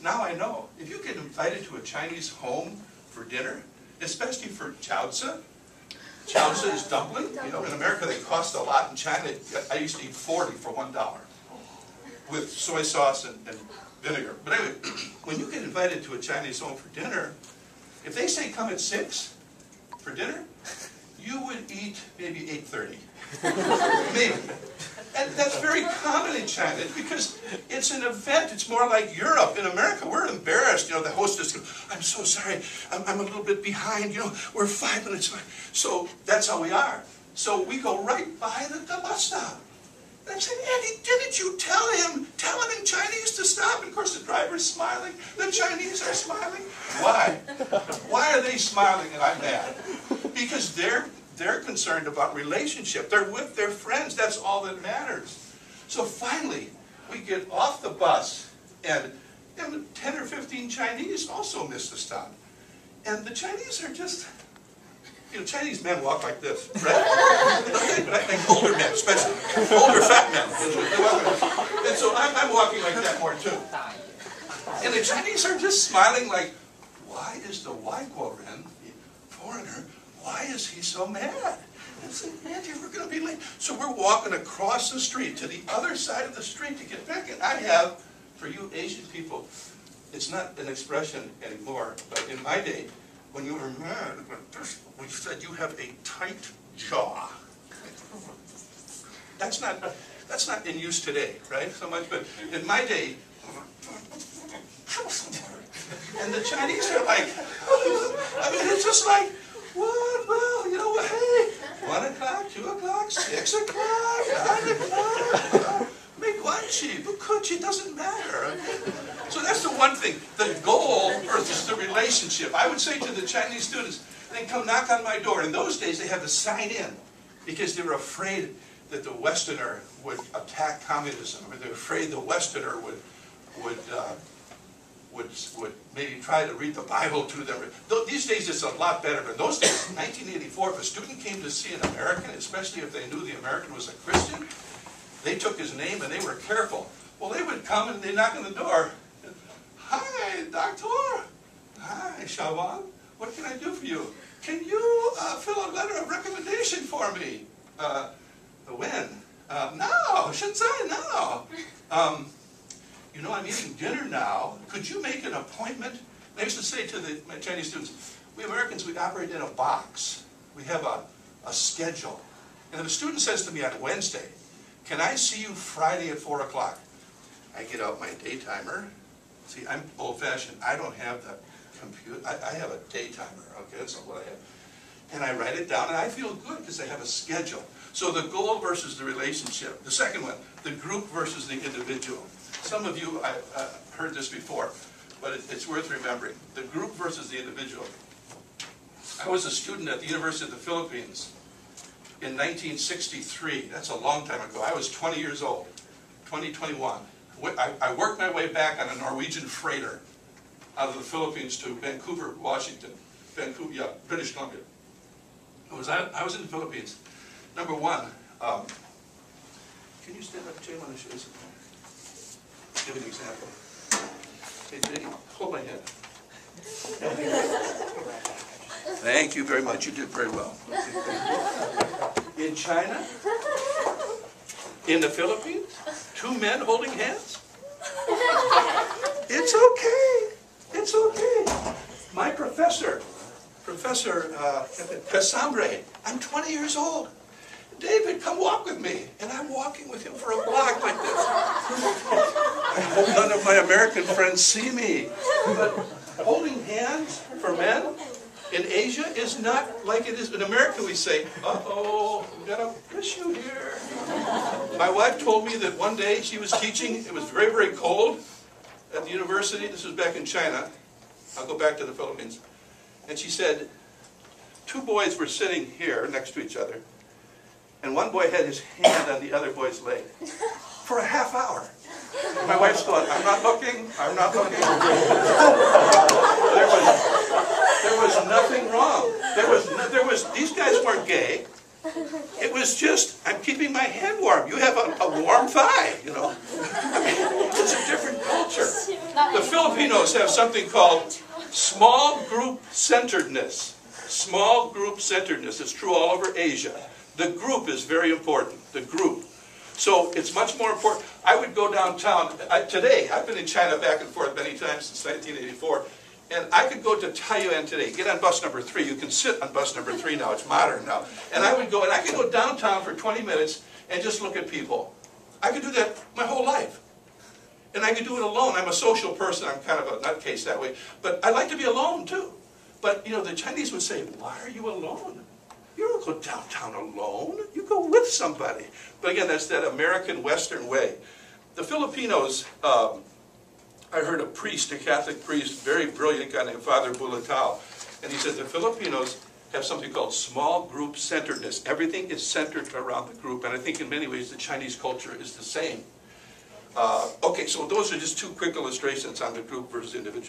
Now I know, if you get invited to a Chinese home for dinner, especially for jiaozi, jiaozi is dumpling. You know, in America they cost a lot. In China, I used to eat 40 for $1 with soy sauce and vinegar. But anyway, when you get invited to a Chinese home for dinner, if they say come at 6 for dinner, you would eat maybe 8:30. Maybe. And that's very common in China because it's an event. It's more like Europe. In America, we're embarrassed. You know, the hostess goes, I'm so sorry. I'm a little bit behind. You know, we're 5 minutes behind. So that's how we are. So we go right by the bus stop. And I said, Andy, didn't you tell him in Chinese to stop? And of course, the driver's smiling. The Chinese are smiling. Why? Why are they smiling and I'm mad? Because they're concerned about relationship. They're with their friends. That's all that matters. So finally, we get off the bus, and 10 or 15 Chinese also miss the stop. And the Chinese are just, you know, Chinese men walk like this, right? Like older men, especially. Older fat men. And so I'm walking like that more too. And the Chinese are just smiling like, why is the Waiguoren, the foreigner, why is he so mad? I said, Andy, we're going to be late. So we're walking across the street to the other side of the street to get back. And I have, for you Asian people, it's not an expression anymore, but in my day, when you were mad, we said you have a tight jaw. That's not in use today, right? So much, but in my day, and the Chinese are like, I mean, it's just like, what? Well, you know what? Hey, 1 o'clock, 2 o'clock, 6 o'clock, 9 o'clock. Meiguanqi, bukuchi, doesn't matter. So that's the one thing. The goal versus the relationship. I would say to the Chinese students, they come knock on my door. In those days, they had to sign in because they were afraid that the Westerner would attack communism, or they were afraid the Westerner would maybe try to read the Bible to them. These days it's a lot better, but in those days, in 1984, if a student came to see an American, especially if they knew the American was a Christian, they took his name and they were careful. Well, they would come and they'd knock on the door. Hi, doctor. Hi, Shawan. What can I do for you? Can you fill a letter of recommendation for me? When? Now, Shenzhen, now. You know, I'm eating dinner now. Could you make an appointment? I used to say to my Chinese students, we Americans, we operate in a box. We have a schedule. And if a student says to me on Wednesday, can I see you Friday at 4 o'clock? I get out my day timer. See, I'm old-fashioned. I don't have the computer. I have a day timer, okay? That's what I have. And I write it down, and I feel good because I have a schedule. So the goal versus the relationship. The second one, the group versus the individual. Some of you, I've heard this before, but it's worth remembering. The group versus the individual. I was a student at the University of the Philippines in 1963. That's a long time ago. I was 20 years old, 21. I worked my way back on a Norwegian freighter out of the Philippines to Vancouver, Washington. Vancouver, yeah, British Columbia. I was in the Philippines. Number one, can you stand up, Jay, when I show you something? Give an example. Hey, Jay, hold my hand. Thank you very much. You did very well. In China, in the Philippines, 2 men holding hands. It's okay. It's okay. My professor, Professor Casambre, I'm 20 years old. David, come walk with me. And I'm walking with him for a block like this. I hope none of my American friends see me. But holding hands for men in Asia is not like it is in America. We say, uh-oh, we've got an issue here. My wife told me that one day she was teaching. It was very, very cold at the university. This was back in China. I'll go back to the Philippines. And she said, 2 boys were sitting here next to each other. And one boy had his hand on the other boy's leg for a half hour. My wife's going, I'm not looking, I'm not looking. There was nothing wrong. These guys weren't gay. It was just, I'm keeping my hand warm. You have a warm thigh, you know. I mean, it's a different culture. The Filipinos have something called small group centeredness. Small group centeredness. It's true all over Asia. The group is very important. The group. So it's much more important. I would go downtown. Today, I've been in China back and forth many times since 1984. And I could go to Taiyuan today, get on bus number 3. You can sit on bus number 3 now. It's modern now. And I would go, and I could go downtown for 20 minutes and just look at people. I could do that my whole life. And I could do it alone. I'm a social person. I'm kind of a nutcase that way. But I like to be alone, too. But, you know, the Chinese would say, why are you alone? You don't go downtown alone. You go with somebody. But again, that's that American Western way. The Filipinos, I heard a priest, a Catholic priest, very brilliant guy named Father Bulatao. And he said the Filipinos have something called small group centeredness. Everything is centered around the group. And I think in many ways the Chinese culture is the same. Okay, so those are just 2 quick illustrations on the group versus individual.